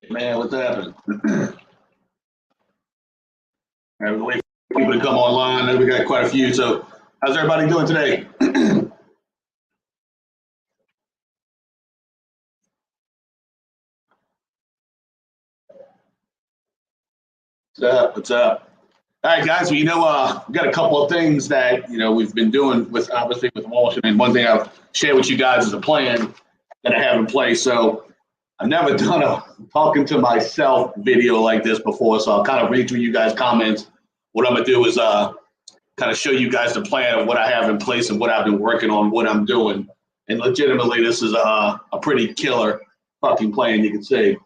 Man, what's happening? I'm waiting for people to come online. I know we got quite a few. So, how's everybody doing today? What's up? What's up? All right, guys. Well, we got a couple of things that we've been doing with obviously with Walsh. I mean, one thing I'll share with you guys is a plan that I have in place. So, I've never done a talking to myself video like this before. So, I'll kind of read through you guys' comments. What I'm gonna do is kind of show you guys the plan of what I have in place and what I've been working on, what I'm doing. And legitimately, this is a pretty killer fucking plan, you can say.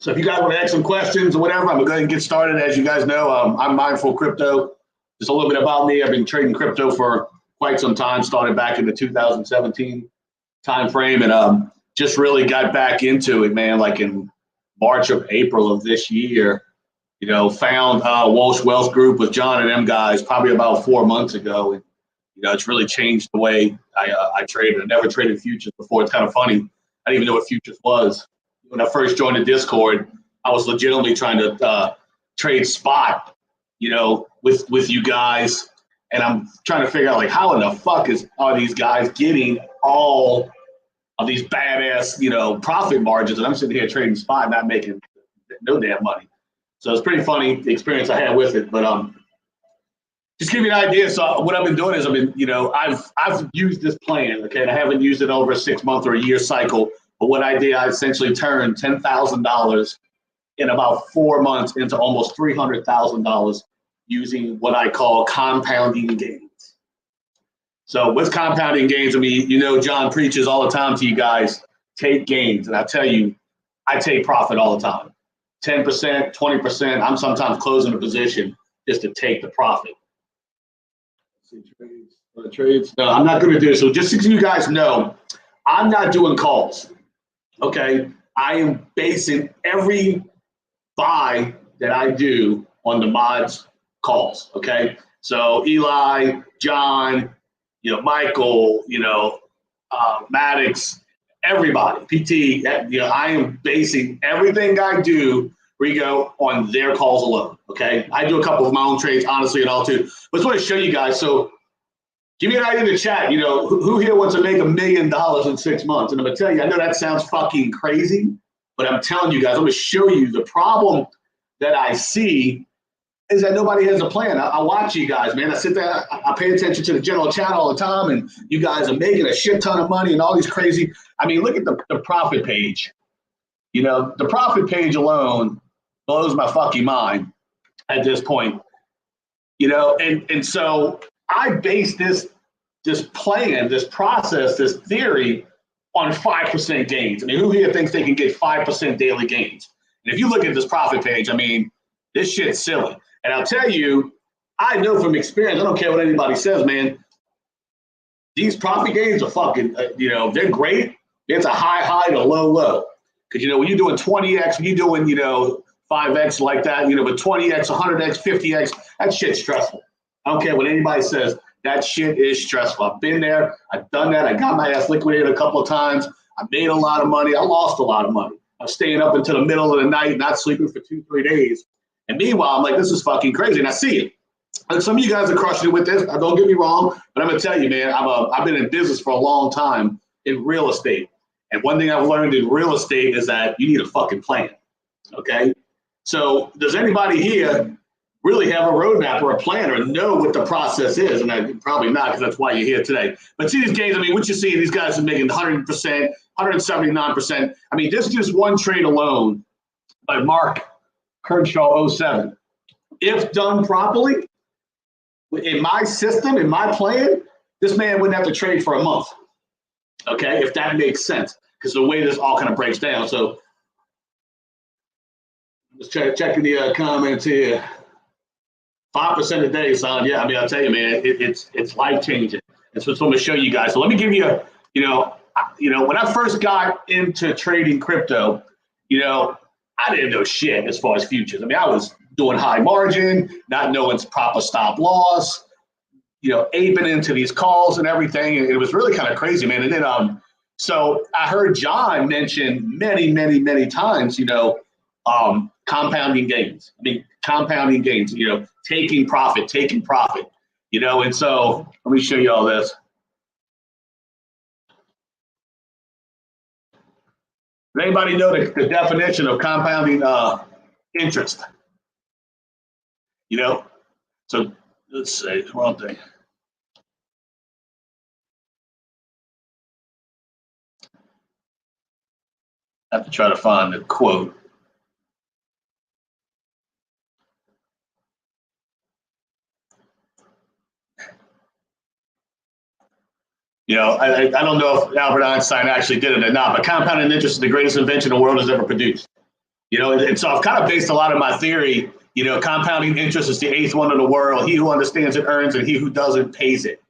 So if you guys want to ask some questions or whatever, I'm going to go ahead and get started. As you guys know, I'm Mindful Crypto. Just a little bit about me. I've been trading crypto for quite some time, started back in the 2017 timeframe, and just really got back into it, man, like in March or April of this year. Found Walsh Wealth Group with John and them guys probably about 4 months ago. And, it's really changed the way I traded. I never traded futures before. It's kind of funny. I didn't even know what futures was. When I first joined the Discord, I was legitimately trying to trade spot, with you guys. And I'm trying to figure out, like, how in the fuck are these guys getting all of these badass, profit margins? And I'm sitting here trading spot, not making no damn money. So it's pretty funny, the experience I had with it. But just give you an idea. So what I've been doing is I've used this plan, okay? And I haven't used it over a 6 month or a year cycle. But what I did, I essentially turned $10,000 in about 4 months into almost $300,000 using what I call compounding gains. So with compounding gains, I mean, John preaches all the time to you guys, take gains. And I tell you, I take profit all the time. 10%, 20%. I'm sometimes closing a position just to take the profit. Trades. No, I'm not going to do it. So just so you guys know, I'm not doing calls. Okay, I am basing every buy that I do on the mods calls. Okay, so Eli, John, Michael, Maddox, everybody, PT. I am basing everything I do, Rigo, on their calls alone. Okay, I do a couple of my own trades, honestly, and all too. But I just want to show you guys. So give me an idea in the chat, who here wants to make $1 million in 6 months? And I'm going to tell you, I know that sounds fucking crazy, but I'm telling you guys, I'm going to show you the problem that I see is that nobody has a plan. I watch you guys, man. I sit there, I pay attention to the general chat all the time, and you guys are making a shit ton of money and all these crazy. I mean, look at the profit page. The profit page alone blows my fucking mind at this point. And so I base this plan, this process, this theory on 5% gains. I mean, who here thinks they can get 5% daily gains? And if you look at this profit page, I mean, this shit's silly. And I'll tell you, I know from experience, I don't care what anybody says, man, these profit gains are fucking, they're great. It's a high to low. Because, when you're doing 20X, when you're doing, 5X like that, but 20X, 100X, 50X, that shit's stressful. I don't care what anybody says. That shit is stressful. I've been there. I've done that. I got my ass liquidated a couple of times. I made a lot of money. I lost a lot of money. I'm staying up until the middle of the night, not sleeping for 2-3 days. And meanwhile, I'm like, this is fucking crazy. And I see it. And some of you guys are crushing it with this. Don't get me wrong. But I'm going to tell you, man, I've been in business for a long time in real estate. And one thing I've learned in real estate is that you need a fucking plan. Okay? So does anybody here really have a roadmap or a plan or know what the process is? And I probably not, because that's why you're here today. But see these gains, I mean, what you see, these guys are making 100%, 179%. I mean, this is just one trade alone by Mark Kershaw 07. If done properly, in my system, in my plan, this man wouldn't have to trade for a month. Okay, if that makes sense, because the way this all kind of breaks down. So just checking the comments here. 5% a day, son. Yeah, I mean, I'll tell you, man, it's life changing. And so I'm going to show you guys. So let me give you when I first got into trading crypto, I didn't know shit as far as futures. I mean, I was doing high margin, not knowing proper stop loss, aping into these calls and everything. And it was really kind of crazy, man. And then So I heard John mention many times, compounding gains. I mean, compounding gains, taking profit, and so let me show you all this. Does anybody know the definition of compounding interest? So let's say one thing. I have to try to find the quote. I don't know if Albert Einstein actually did it or not, but compounding interest is the greatest invention the world has ever produced. And so I've kind of based a lot of my theory, compounding interest is the eighth wonder of the world. He who understands it earns, and he who doesn't pays it.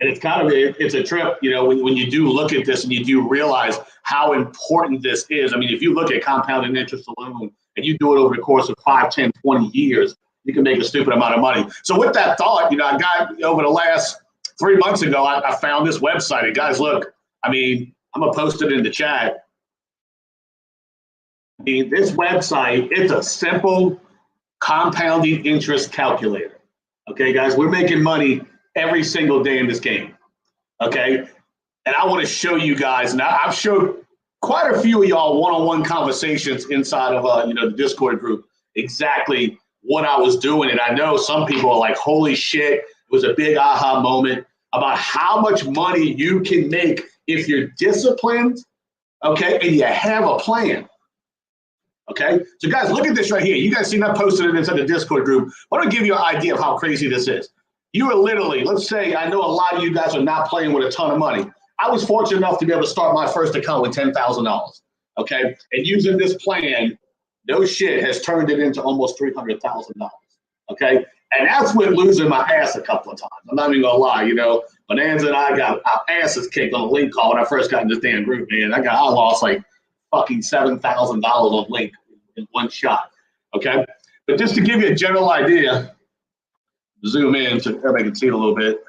And it's a trip, when you do look at this and you do realize how important this is. I mean, if you look at compounding interest alone and you do it over the course of 5, 10, 20 years, you can make a stupid amount of money. So with that thought, I got over the last 3 months ago, I found this website. And guys, look, I mean, I'm going to post it in the chat. I mean, this website, it's a simple compounding interest calculator. Okay, guys, we're making money every single day in this game. Okay, and I want to show you guys. Now, I've showed quite a few of y'all one-on-one conversations inside of the Discord group exactly what I was doing, and I know some people are like, "Holy shit!" It was a big aha moment about how much money you can make if you're disciplined, okay, and you have a plan. Okay, so guys, look at this right here. You guys seen I posted it inside the Discord group. I want to give you an idea of how crazy this is. You are literally, let's say, I know a lot of you guys are not playing with a ton of money. I was fortunate enough to be able to start my first account with $10,000. Okay, and using this plan, no shit, has turned it into almost $300,000. Okay, and that's with losing my ass a couple of times. I'm not even gonna lie, Bonanza and I got our asses kicked on a link call when I first got in this damn group, man. I lost like fucking $7,000 on link in one shot. Okay, but just to give you a general idea, zoom in so everybody can see it a little bit.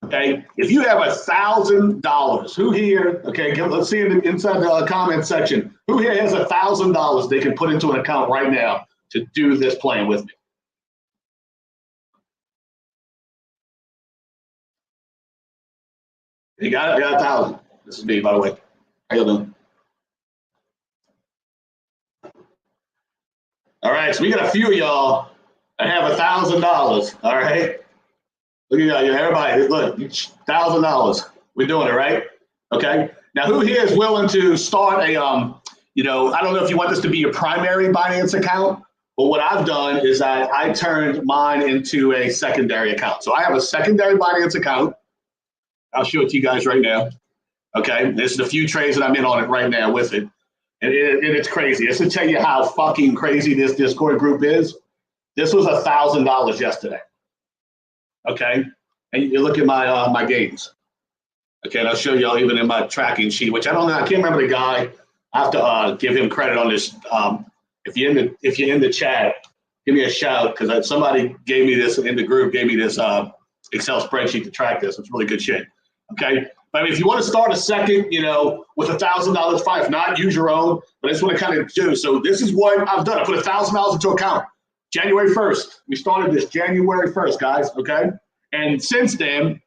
Okay, if you have $1,000, who here? Okay, let's see inside the comment section. Who here has $1,000 they can put into an account right now to do this plan with me? You got it? You got 1,000. This is me, by the way. How you doing? All right, so we got a few of y'all that have $1,000. All right, look at y'all, everybody. Look, $1,000. We're doing it, right? Okay. Now, who here is willing to start a I don't know if you want this to be your primary Binance account, but what I've done is I turned mine into a secondary account. So I have a secondary Binance account. I'll show it to you guys right now. Okay, this is the few trades that I'm in on it right now with it. And it's crazy. Just to tell you how fucking crazy this Discord group is, this was $1,000 yesterday. Okay, and you look at my gains. Okay, and I'll show y'all even in my tracking sheet, which I don't know. I can't remember the guy. I have to give him credit on this. If you're in the chat, give me a shout because somebody gave me this in the group. Gave me this Excel spreadsheet to track this. It's really good shit. Okay. But I mean, if you want to start a second, with $1,000, fine. If not, use your own. But that's what I kind of do. So this is what I've done. I put $1,000 into account. January 1st. We started this January 1st, guys. Okay. And since then,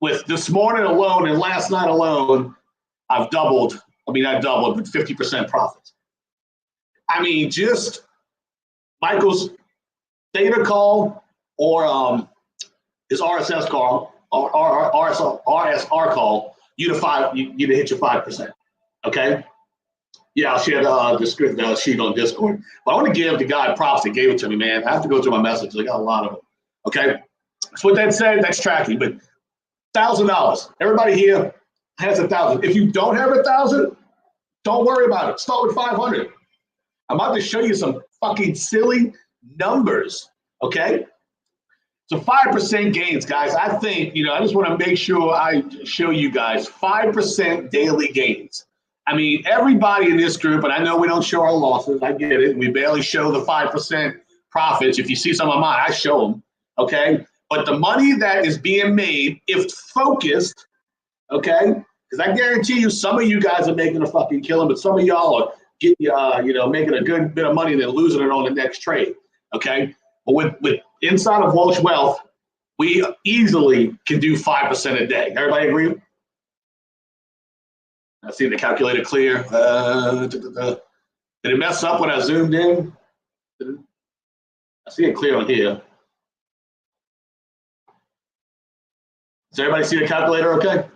with this morning alone and last night alone, I've doubled. I mean, not doubled, but 50% profits. I mean, just Michael's theta call or his RSS call. RSR call, you to hit your 5%. Okay. Yeah, I'll share the sheet on Discord. But I want to give the guy props that gave it to me, man. I have to go through my messages. I got a lot of them. Okay. So with that said, that's tracking. But $1,000. Everybody here has 1,000. If you don't have 1,000, don't worry about it. Start with 500. I'm about to show you some fucking silly numbers. Okay. So 5% gains, guys. I think, I just want to make sure I show you guys 5% daily gains. I mean, everybody in this group, and I know we don't show our losses. I get it. We barely show the 5% profits. If you see some of mine, I show them. Okay. But the money that is being made, if focused, okay, Because I guarantee you, some of you guys are making a fucking killing, but some of y'all are getting, making a good bit of money and then losing it on the next trade. Okay, but with inside of Walsh Wealth, we easily can do 5% a day. Everybody agree? I see the calculator clear. Did it mess up when I zoomed in? I see it clear on here. Does everybody see the calculator okay?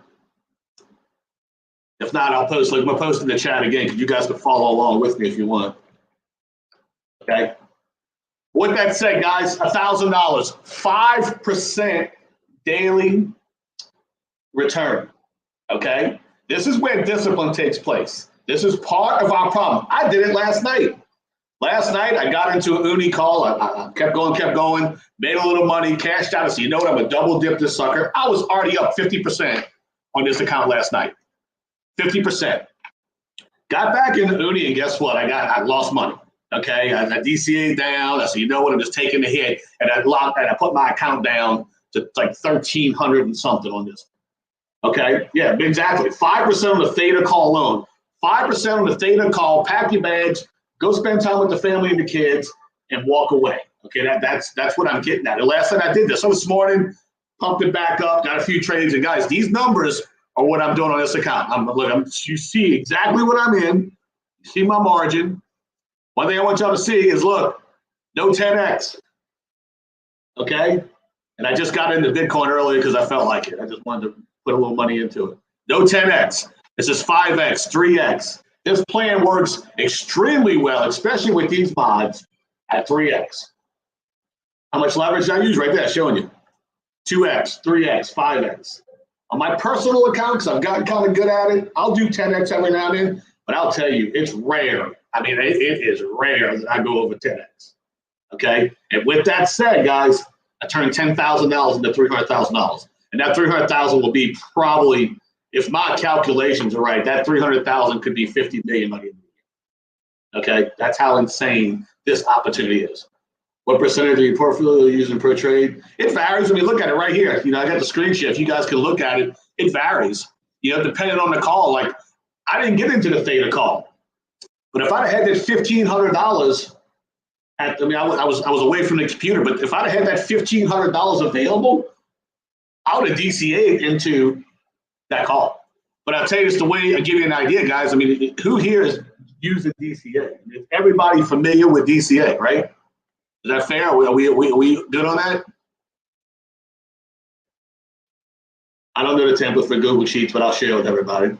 If not, I'm gonna post in the chat again because you guys can follow along with me if you want. Okay. With that said, guys, $1,000, 5% daily return. Okay. This is where discipline takes place. This is part of our problem. I did it last night. Last night, I got into an uni call. I kept going, made a little money, cashed out. So you know what? I'm a double dip this sucker. I was already up 50% on this account last night. 50%. Got back in the uni, and guess what? I lost money. Okay, I DCA'd down. I said, you know what? I'm just taking the hit, and I put my account down to like 1,300 and something on this. Okay, yeah, exactly. 5% on the theta call loan. 5% on the theta call. Pack your bags, go spend time with the family and the kids, and walk away. Okay, that's what I'm getting at. And last night I did this. So this morning, pumped it back up, got a few trades, and guys, these numbers are what I'm doing on this account. You see exactly what I'm in. You see my margin. One thing I want y'all to see is, look, no 10x. Okay? And I just got into Bitcoin earlier because I felt like it. I just wanted to put a little money into it. No 10x. This is 5x, 3x. This plan works extremely well, especially with these mods at 3x. How much leverage did I use? Right there, showing you. 2x, 3x, 5x. On my personal account, because I've gotten kind of good at it, I'll do 10x every now and then, but I'll tell you, it's rare. I mean, it is rare that I go over 10x. Okay? And with that said, guys, I turned $10,000 into $300,000. And that $300,000 will be probably, if my calculations are right, that $300,000 could be $50 million money. Okay? That's how insane this opportunity is. What percentage of your portfolio are you using per trade? It varies. I mean, look at it right here. You know, I got the screen share. If you guys can look at it, it varies. You know, depending on the call. Like, I didn't get into the theta call, but if I'd had that $1,500 I was away from the computer, but if I'd had that $1,500 available, I would have DCA'd into that call. But I'll tell you this the way I give you an idea, guys. I mean, who here is using DCA? Is everybody familiar with DCA, right? Is that fair? Are we good on that? I don't know the template for Google Sheets, but I'll share it with everybody.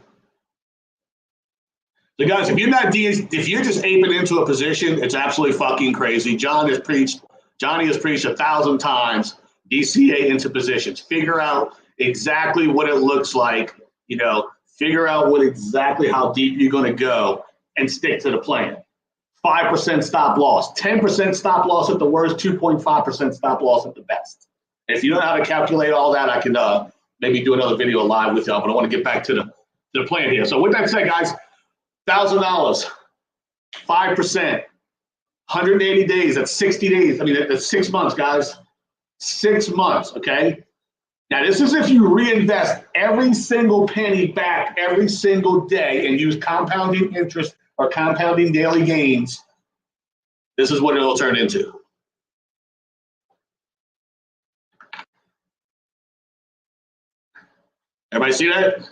So guys, if you're just aping into a position, it's absolutely fucking crazy. Johnny has preached 1,000 times, DCA into positions. Figure out exactly what it looks like, figure out exactly how deep you're gonna go and stick to the plan. 5% stop loss, 10% stop loss at the worst, 2.5% stop loss at the best. If you don't know how to calculate all that, I can maybe do another video live with y'all, but I want to get back to the plan here. So with that said, guys, $1,000, 5%, 180 days, that's 60 days. I mean, that's 6 months, guys. 6 months, okay? Now, this is if you reinvest every single penny back every single day and use compounding interest or compounding daily gains. This is what it'll turn into. Everybody see that?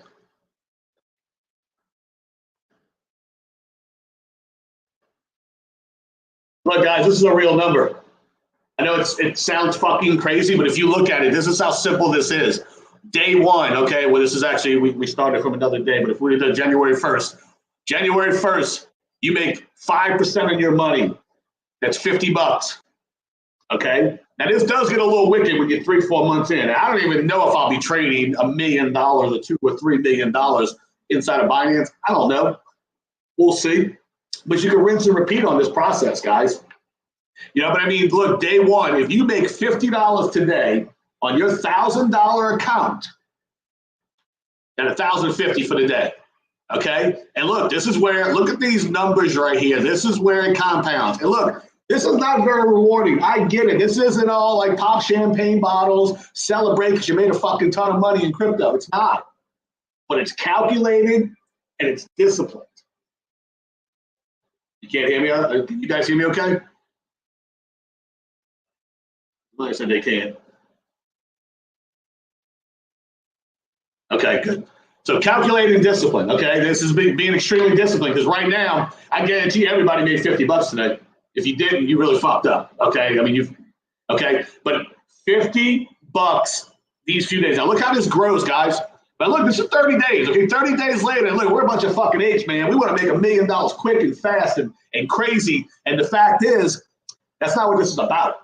Look, guys, this is a real number. I know it sounds fucking crazy, but if you look at it, this is how simple this is. Day one, okay, well, this is actually, we started from another day, but if we did January 1st, you make 5% of your money. That's $50, okay? Now, this does get a little wicked when you're 3-4 months in. I don't even know if I'll be trading $1 million or $2 or $3 million inside of Binance. I don't know. We'll see. But you can rinse and repeat on this process, guys. But I mean, look, day one, if you make $50 today on your $1,000 account, then $1,050 for the day, okay? And look, look at these numbers right here. This is where it compounds. And look, this is not very rewarding. I get it. This isn't all like pop champagne bottles, celebrate because you made a fucking ton of money in crypto. It's not. but it's calculated and it's disciplined. You can't hear me? Can you guys hear me okay? Like I said, they can't. Okay, good. So calculating discipline, okay? This is being extremely disciplined, because right now, I guarantee everybody made 50 bucks today. If you didn't, you really fucked up, okay? I mean, okay? But 50 bucks these few days. Now look how this grows, guys. But look, this is 30 days, okay? 30 days later, and look, we're a bunch of fucking apes, man. We want to make $1 million quick and fast and crazy. And the fact is, that's not what this is about.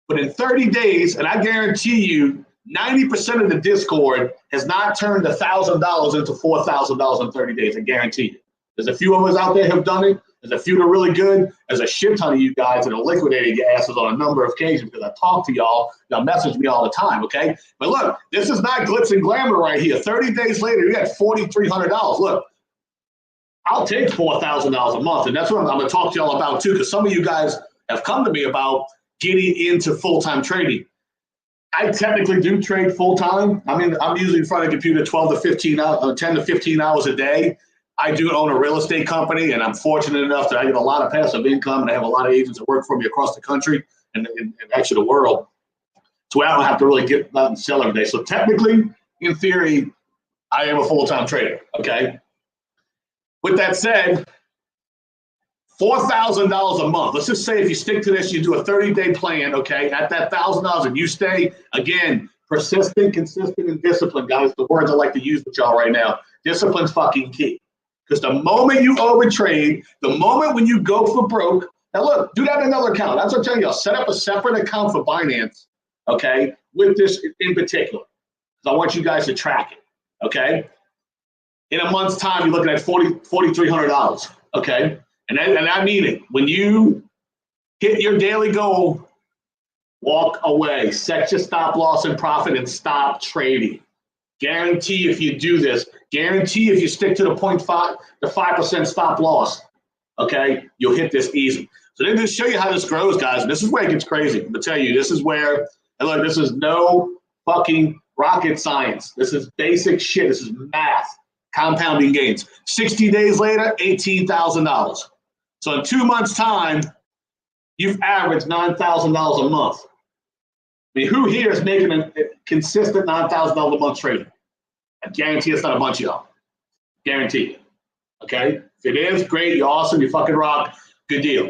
But in 30 days, and I guarantee you, 90% of the Discord has not turned $1,000 into $4,000 in 30 days. I guarantee you. There's a few of us out there who have done it. There's a few that are really good. There's a shit ton of you guys that have liquidated your asses on a number of occasions, because I talk to y'all. Y'all message me all the time, okay? But look, this is not glitz and glamour right here. 30 days later, you got $4,300. Look, I'll take $4,000 a month, and that's what I'm going to talk to y'all about too, because some of you guys have come to me about getting into full-time trading. I technically do trade full-time. I mean, I'm usually in front of the computer 10 to 15 hours a day. I do own a real estate company, and I'm fortunate enough that I get a lot of passive income, and I have a lot of agents that work for me across the country and actually the world. So I don't have to really get out and sell every day. So technically, in theory, I am a full-time trader, okay? With that said, $4,000 a month. Let's just say if you stick to this, you do a 30-day plan, okay, at that $1,000, and you stay, again, persistent, consistent, and disciplined, guys. The words I like to use with y'all right now. Discipline's fucking key. Because the moment you overtrade, the moment when you go for broke, now look, do that in another account. That's what I'm telling you. I'll set up a separate account for Binance, okay, with this in particular. Because I want you guys to track it, okay? In a month's time, you're looking at $4,300, okay? And I mean it. When you hit your daily goal, walk away. Set your stop loss and profit and stop trading. Guarantee if you do this, guarantee if you stick to the 5% stop loss, okay, you'll hit this easy. So then to show you how this grows, guys, and this is where it gets crazy. I'm going to tell you, this is where, and look, this is no fucking rocket science. This is basic shit. This is math, compounding gains. 60 days later, $18,000. So in 2 months' time, you've averaged $9,000 a month. I mean, who here is making a consistent $9,000 a month trading? I guarantee it's not a bunch of y'all. Guarantee you. Okay? If it is, great, you're awesome, you fucking rock, good deal.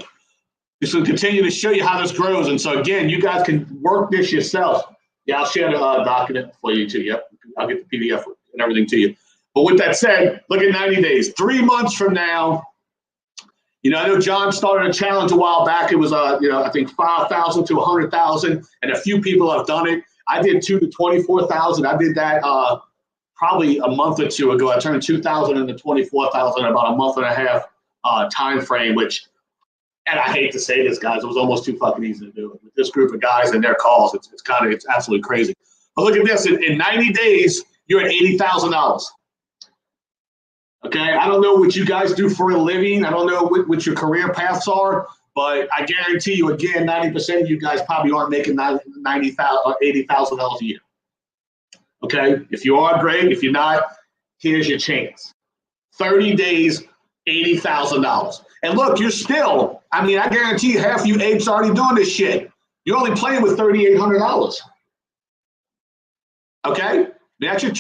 This will continue to show you how this grows. And so again, you guys can work this yourself. Yeah, I'll share the document for you too. Yep, I'll get the PDF and everything to you. But with that said, look at 90 days. 3 months from now, you know, I know John started a challenge a while back. It was, you know, I think 5,000 to 100,000, and a few people have done it. I did 2 to 24,000. I did that probably a month or two ago. I turned 2,000 into 24,000 in about a month and a half time frame. Which, and I hate to say this, guys, it was almost too fucking easy to do it with this group of guys and their calls. It's absolutely crazy. But look at this: in 90 days, you're at $80,000. Okay, I don't know what you guys do for a living. I don't know what your career paths are, but I guarantee you, again, 90% of you guys probably aren't making $90,000 or $80,000 a year. Okay, if you are, great. If you're not, here's your chance. 30 days, $80,000. And look, you're still, I mean, I guarantee you half you apes already doing this shit. You're only playing with $3,800. Okay, that's your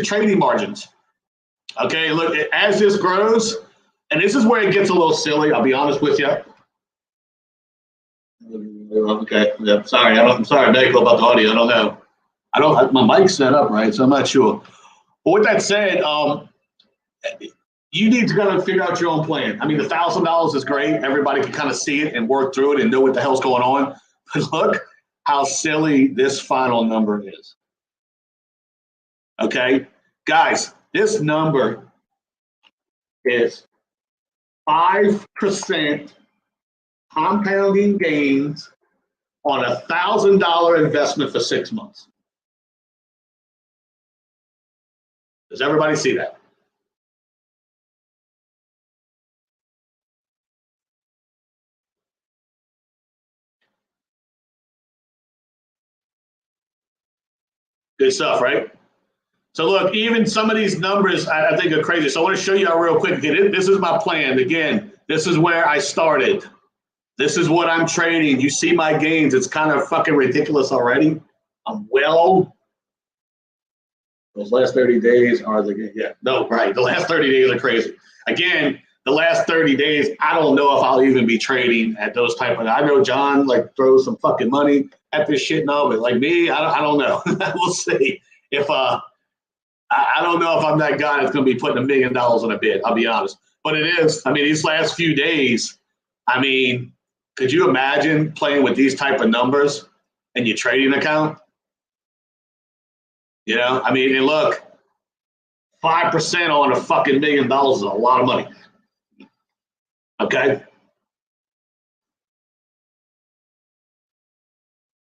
trading margins. Okay, look, as this grows, and this is where it gets a little silly, I'll be honest with you. Okay, yeah, sorry, I'm sorry, Michael, about the audio. I don't know. My mic's set up right, so I'm not sure. But with that said, you need to kind of figure out your own plan. I mean, the $1,000 is great. Everybody can kind of see it and work through it and know what the hell's going on. But look how silly this final number is. Okay, guys, this number is 5% compounding gains on a $1,000 investment for 6 months. Does everybody see that? Good stuff, right? So look, even some of these numbers I think are crazy. So I want to show you real quick. Again, this is my plan. Again, this is where I started. This is what I'm trading. You see my gains. It's kind of fucking ridiculous already. I'm well. Those last 30 days are the, yeah, no, right. The last 30 days are crazy. Again, the last 30 days, I don't know if I'll even be trading at those type of, I know John like throws some fucking money at this shit now, but like me, I don't know. We'll see. If, I don't know if I'm that guy that's going to be putting $1 million on a bid. I'll be honest. But it is. I mean, these last few days, I mean, could you imagine playing with these type of numbers in your trading account? You know, I mean, and look, 5% on a fucking $1 million is a lot of money. Okay?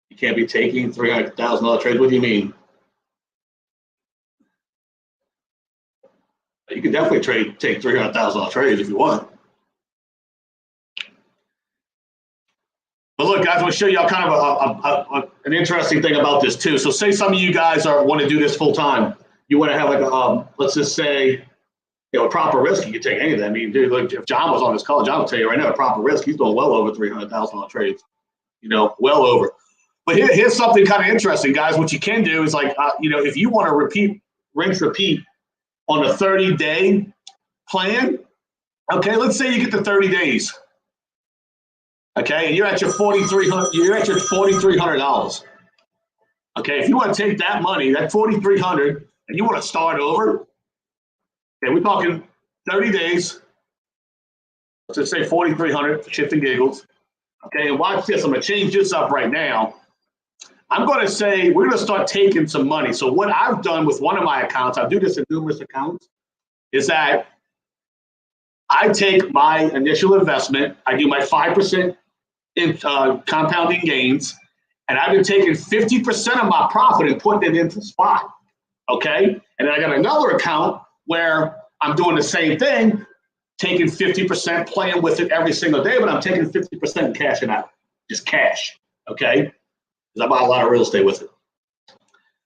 You can't be taking $300,000 trades. What do you mean? You can definitely take $300,000 trades if you want. But look, guys, I want to show y'all kind of an interesting thing about this too. So say some of you guys want to do this full time. You want to have like a, let's just say, you know, a proper risk. You can take anything. I mean, dude, like if John was on this call, John will tell you right now, a proper risk, he's doing well over $300,000 trades. You know, well over. But here's something kind of interesting, guys. What you can do is like, you know, if you want to rinse, repeat on a 30-day plan, okay, let's say you get to 30 days. Okay, and you're at your $4,300. Okay, if you want to take that money, that $4,300, and you want to start over, okay, we're talking 30 days. Let's just say 4,300 for shits and giggles. Okay, and watch this. I'm gonna change this up right now. I'm gonna say we're gonna start taking some money. So what I've done with one of my accounts, I do this in numerous accounts, is that I take my initial investment, I do my 5% in compounding gains, and I've been taking 50% of my profit and putting it into spot, okay? And then I got another account where I'm doing the same thing, taking 50%, playing with it every single day, but I'm taking 50% and cashing out, just cash, okay? Because I buy a lot of real estate with it.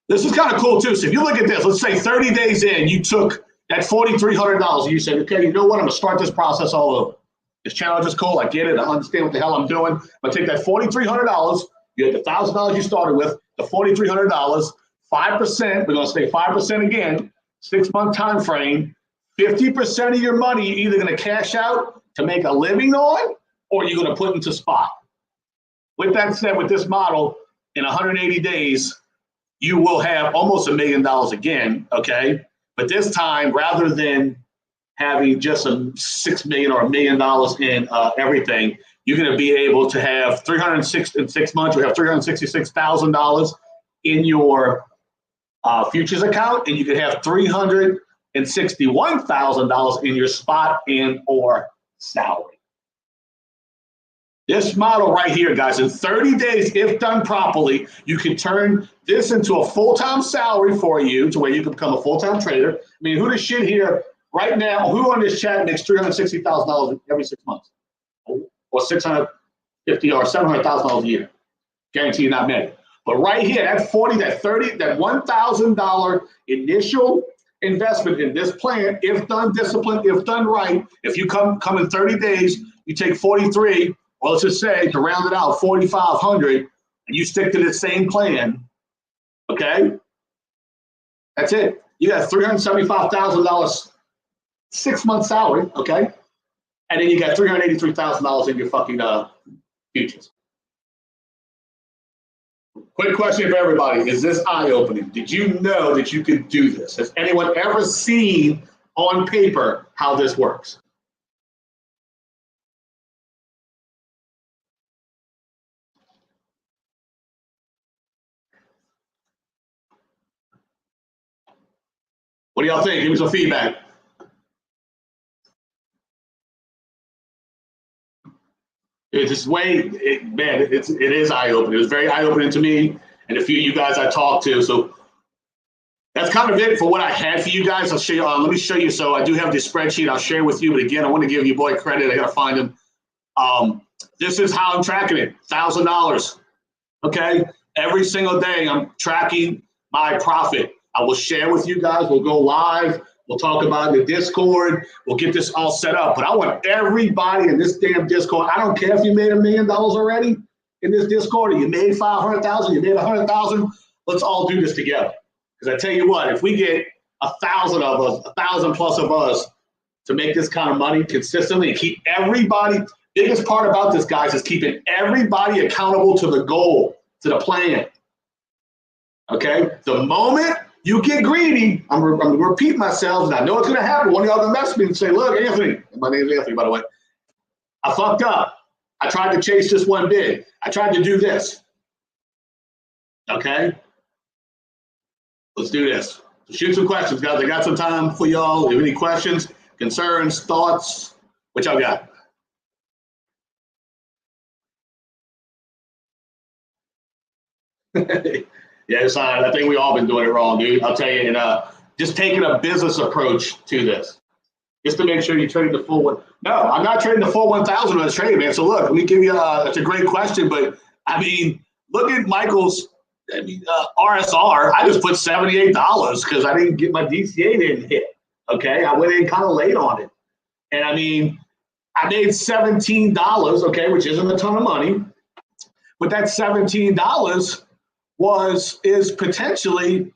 This is kind of cool too. So if you look at this, let's say 30 days in, you took that $4,300 and you said, okay, you know what? I'm gonna start this process all over. This challenge is cool. I get it. I understand what the hell I'm doing. I'm gonna take that $4,300. You had the $1,000 you started with, the $4,300, 5%. We're gonna stay 5% again. 6-month time frame. 50% of your money you're either gonna cash out to make a living on, or you're gonna put into spot. With that said, with this model, in 180 days, you will have almost $1 million again. Okay, but this time, rather than having just a $6 million or $1 million in everything, you're going to be able to have 306 in 6 months. You have $366,000 in your futures account, and you can have $361,000 in your spot and or salary. This model right here, guys, in 30 days, if done properly, you can turn this into a full-time salary for you to where you can become a full-time trader. I mean, who the shit here right now, who on this chat makes $360,000 every 6 months? Or $650,000 or $700,000 a year? Guarantee you not many. But right here, that $1,000 initial investment in this plan, if done disciplined, if done right, if you come in 30 days, you take 43, or let's just say, to round it out, 4,500, and you stick to the same plan, okay? That's it. You got $375,000 6-month salary, okay? And then you got $383,000 in your fucking futures. Quick question for everybody. Is this eye-opening? Did you know that you could do this? Has anyone ever seen on paper how this works? What do y'all think? Give me some feedback. It's just man, it is eye-opening. It was very eye-opening to me and a few of you guys I talked to. So that's kind of it for what I had for you guys. I'll show you. Let me show you. So I do have this spreadsheet I'll share with you. But again, I want to give you boy credit. I got to find him. This is how I'm tracking it. $1,000. Okay. Every single day I'm tracking my profit. I will share with you guys. We'll go live. We'll talk about the Discord. We'll get this all set up. But I want everybody in this damn Discord. I don't care if you made $1 million already in this Discord, or you made 500,000, you made 100,000. Let's all do this together. Because I tell you what, if we get 1,000 of us, 1,000 plus of us to make this kind of money consistently and keep everybody, biggest part about this, guys, is keeping everybody accountable to the goal, to the plan. Okay? The moment you get greedy, I'm going to repeat myself, and I know it's going to happen. One of y'all going to message me and say, look, Anthony, my name is Anthony, by the way, I fucked up. I tried to chase this one bid. I tried to do this. Okay? Let's do this. Shoot some questions, guys. I got some time for y'all. If you have any questions, concerns, thoughts, what y'all got? Yeah, it's fine. I think we all been doing it wrong, dude. I'll tell you, and just taking a business approach to this, just to make sure you trade the full one. No, I'm not trading the full 1,000 on this trade, man. So look, let me give you. It's a great question, but I mean, look at Michael's. I mean, RSR. I just put $78 because I didn't get my DCA didn't hit. Okay, I went in kind of late on it, and I mean, I made $17. Okay, which isn't a ton of money, but that $17 is potentially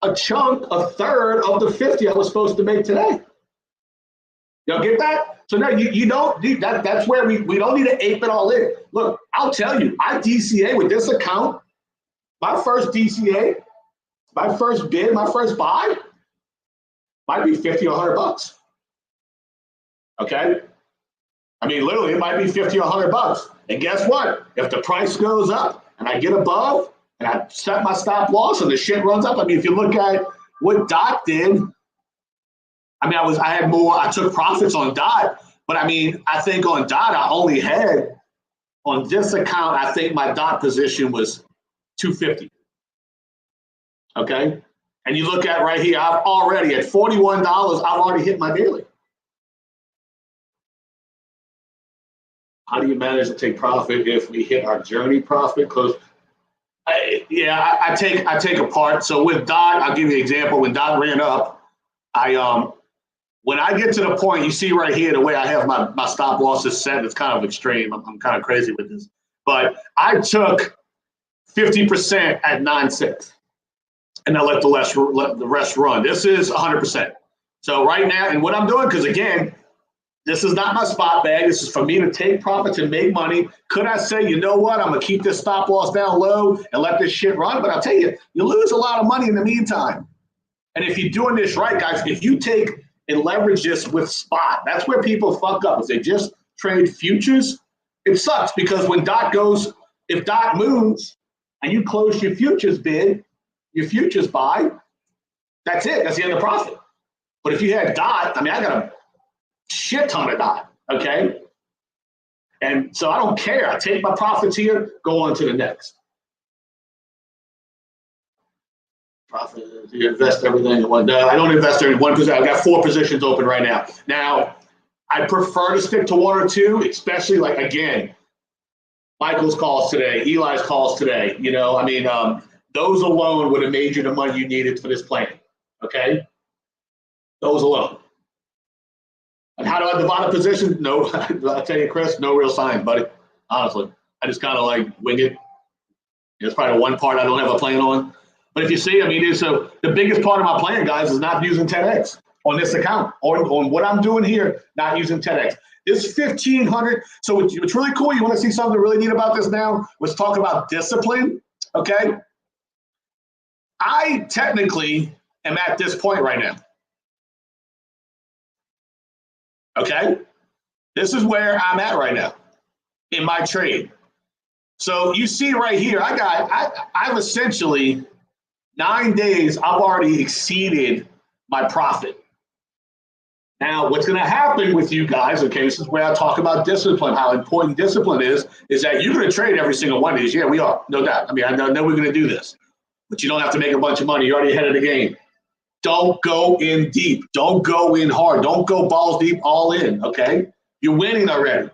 a chunk, a third of the 50 I was supposed to make today. Y'all get that? So now you don't do that. That's where we don't need to ape it all in. Look, I'll tell you, I DCA with this account, my first DCA, my first bid, my first buy might be 50 or 100 bucks. Okay? I mean, literally, it might be 50 or 100 bucks. And guess what? If the price goes up and I get above and I set my stop loss and the shit runs up, I mean, if you look at what Dot did, I mean, I took profits on Dot, but I mean, I think on Dot, I only had, on this account, I think my Dot position was 250. Okay? And you look at right here, I've already, at $41, I've already hit my daily. How do you manage to take profit if we hit our journey profit? Because I take a part. So with Dot, I'll give you an example. When Dot ran up, when I get to the point, you see right here, the way I have my stop losses set, it's kind of extreme. I'm kind of crazy with this. But I took 50% at 9.6, and I let the rest run. This is 100%. So right now, and what I'm doing, because again, this is not my spot bag. This is for me to take profits and make money. Could I say, you know what, I'm going to keep this stop loss down low and let this shit run? But I'll tell you, you lose a lot of money in the meantime. And if you're doing this right, guys, if you take and leverage this with spot, that's where people fuck up. If they just trade futures, it sucks because when Dot goes, if Dot moves and you close your futures bid, your futures buy, that's it. That's the end of profit. But if you had Dot, I mean, I got a shit ton of Dot, okay? And so I don't care. I take my profits here, go on to the next. Profit, you invest everything in one. No, I don't invest in one position. I've got 4 positions open right now. Now, I prefer to stick to 1 or 2, especially like, again, Michael's calls today, Eli's calls today. You know, I mean, those alone would have made you the money you needed for this plan, okay? Those alone. And how do I divide a position? No, I'll tell you, Chris, no real science, buddy. Honestly, I just kind of like wing it. It's probably the one part I don't have a plan on. But if you see, I mean, the biggest part of my plan, guys, is not using 10X on this account. On what I'm doing here, not using 10X. This 1,500. So what's really cool, you want to see something really neat about this now? Let's talk about discipline, okay? I technically am at this point right now. Okay, this is where I'm at right now in my trade. So you see right here, I've essentially 9 days, I've already exceeded my profit. Now, what's going to happen with you guys, okay, this is where I talk about discipline, how important discipline is that you're going to trade every single one of these. Yeah, we are, no doubt. I mean, I know we're going to do this, but you don't have to make a bunch of money. You're already ahead of the game. Don't go in deep. Don't go in hard. Don't go balls deep all in, okay? You're winning already.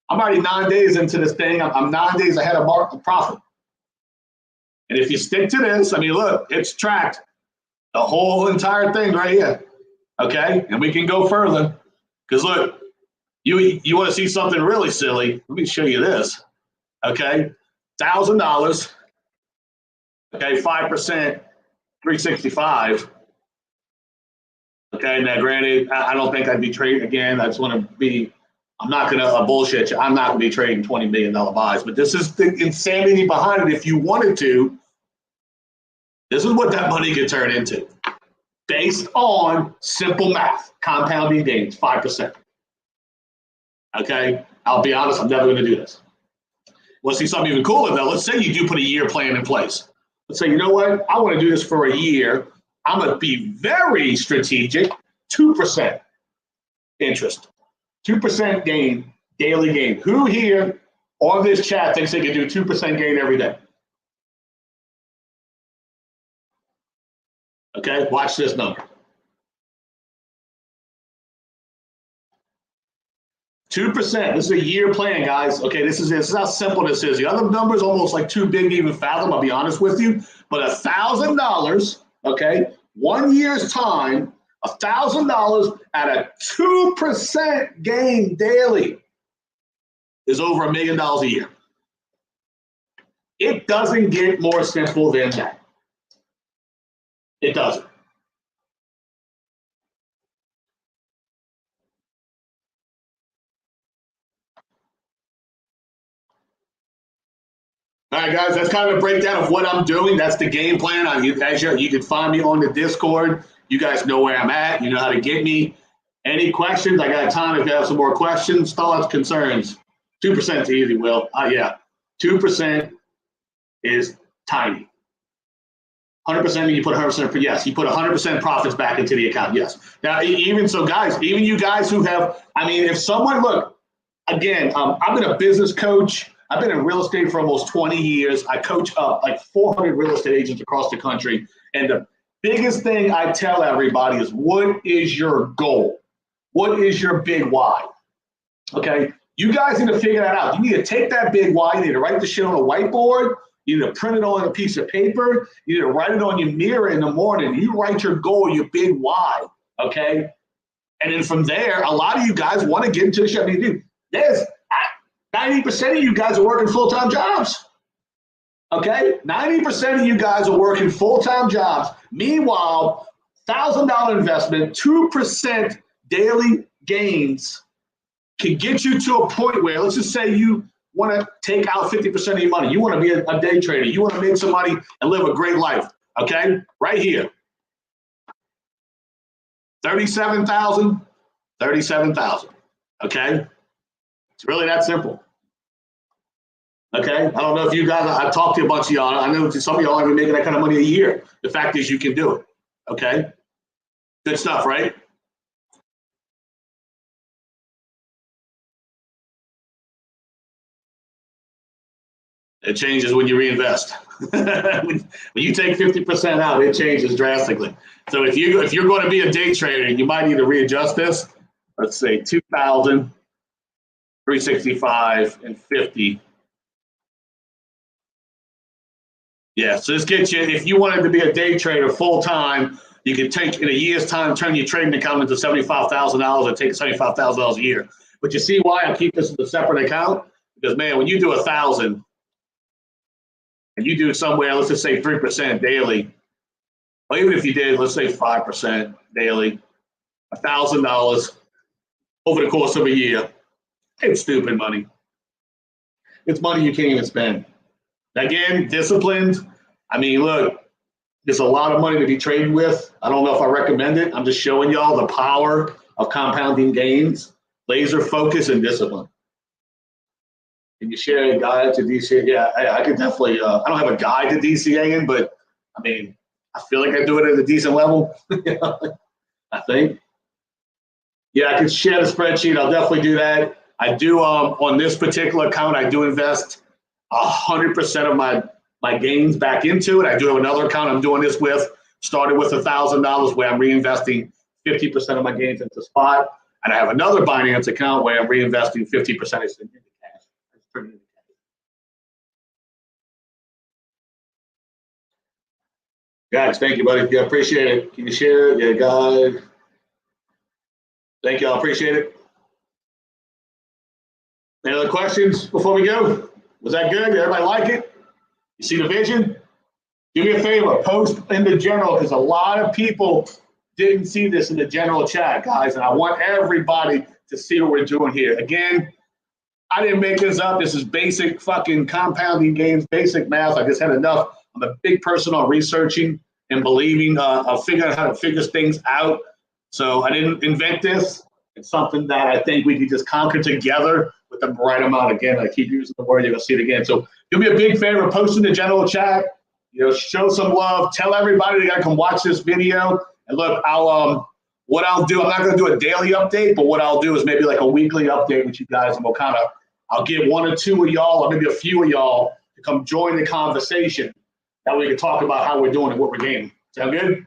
I'm already 9 days into this thing. I'm 9 days ahead of profit. And if you stick to this, I mean, look, it's tracked the whole entire thing right here. Okay, and we can go further because look, you want to see something really silly? Let me show you this. Okay, $1,000. Okay, 5%, 365. Okay, now granted, I don't think I'd be trading again. I just want to be. I'm not gonna bullshit you. I'm not gonna be trading $20 million buys, but this is the insanity behind it. If you wanted to, this is what that money could turn into, based on simple math, compounding gains, 5%. Okay, I'll be honest, I'm never going to do this. Let's see something even cooler though. Let's say you do put a year plan in place. Let's say, you know what, I want to do this for a year. I'm going to be very strategic, 2% interest, 2% gain, daily gain. Who here on this chat thinks they can do 2% gain every day? Okay, watch this number. 2%. This is a year plan, guys. Okay, this is how simple this is. The other number is almost like too big to even fathom, I'll be honest with you. But $1,000, okay, 1 year's time, $1,000 at a 2% gain daily is over $1 million a year. It doesn't get more simple than that. It doesn't. All right, guys, that's kind of a breakdown of what I'm doing. That's the game plan. You can find me on the Discord. You guys know where I'm at. You know how to get me. Any questions? I got time if you have some more questions, thoughts, concerns. 2% is easy, Will. Yeah, 2% is tiny. 100% you put 100%, yes, you put 100% profits back into the account, yes. Now, even so, guys, even you guys who have, I mean, if someone, look, again, I've been a business coach. I've been in real estate for almost 20 years. I coach up like 400 real estate agents across the country. And the biggest thing I tell everybody is, what is your goal? What is your big why? Okay, you guys need to figure that out. You need to take that big why. You need to write the shit on a whiteboard. You need to print it on a piece of paper. You need to write it on your mirror in the morning. You write your goal, your big why, okay? And then from there, a lot of you guys want to get into the shit. I mean, dude, there's 90% of you guys are working full-time jobs, okay? 90% of you guys are working full-time jobs. Meanwhile, $1,000 investment, 2% daily gains can get you to a point where, let's just say you want to take out 50% of your money. You want to be a day trader. You want to make some money and live a great life, okay? Right here. 37,000, 37,000, okay? It's really that simple. Okay, I don't know if you guys, I've talked to a bunch of y'all. I know some of y'all aren't making that kind of money a year. The fact is you can do it, okay? Good stuff, right? It changes when you reinvest. when you take 50% out, it changes drastically. So if you're going to be a day trader, you might need to readjust this. Let's say 2,000, 365, and 50. Yeah, so this gets you, if you wanted to be a day trader full time, you can take in a year's time, turn your trading account into $75,000 and take $75,000 a year. But you see why I keep this as a separate account? Because man, when you do 1,000 and you do somewhere, let's just say 3% daily, or even if you did, let's say 5% daily, $1,000 over the course of a year, it's stupid money. It's money you can't even spend. Again, disciplined. I mean, look, there's a lot of money to be trading with. I don't know if I recommend it. I'm just showing y'all the power of compounding gains, laser focus, and discipline. Can you share a guide to DCA? Yeah, I could definitely. I don't have a guide to DCAing, but I mean, I feel like I do it at a decent level. I think. Yeah, I could share the spreadsheet. I'll definitely do that. I do on this particular account. I do invest 100% of my gains back into it. I do have another account I'm doing this with. Started with $1,000 where I'm reinvesting 50% of my gains into spot, and I have another Binance account where I'm reinvesting 50% into cash. Guys, thank you, buddy. Yeah, appreciate it. Can you share it? Yeah, guys. Thank you. I appreciate it. Any other questions before we go? Was that good? Did everybody like it? You see the vision? Do me a favor, post in the general, because a lot of people didn't see this in the general chat, guys, and I want everybody to see what we're doing here. Again, I didn't make this up. This is basic fucking compounding games, basic math. I just had enough. I'm a big person on researching and believing, figuring out how to figure things out. So I didn't invent this. It's something that I think we can just conquer together with the right amount. Again, I keep using the word, you're going to see it again. So do me a big favor, post in the general chat, show some love, tell everybody they got to come watch this video. And look, what I'll do, I'm not going to do a daily update, but what I'll do is maybe like a weekly update with you guys, and I'll get one or two of y'all, or maybe a few of y'all, to come join the conversation. That way we can talk about how we're doing and what we're gaining. Sound good?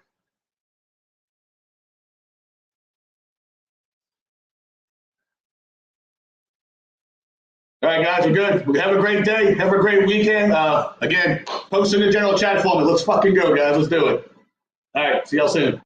All right, guys, we're good. Have a great day. Have a great weekend. Again, post in the general chat for me. Let's fucking go, guys. Let's do it. All right, see y'all soon.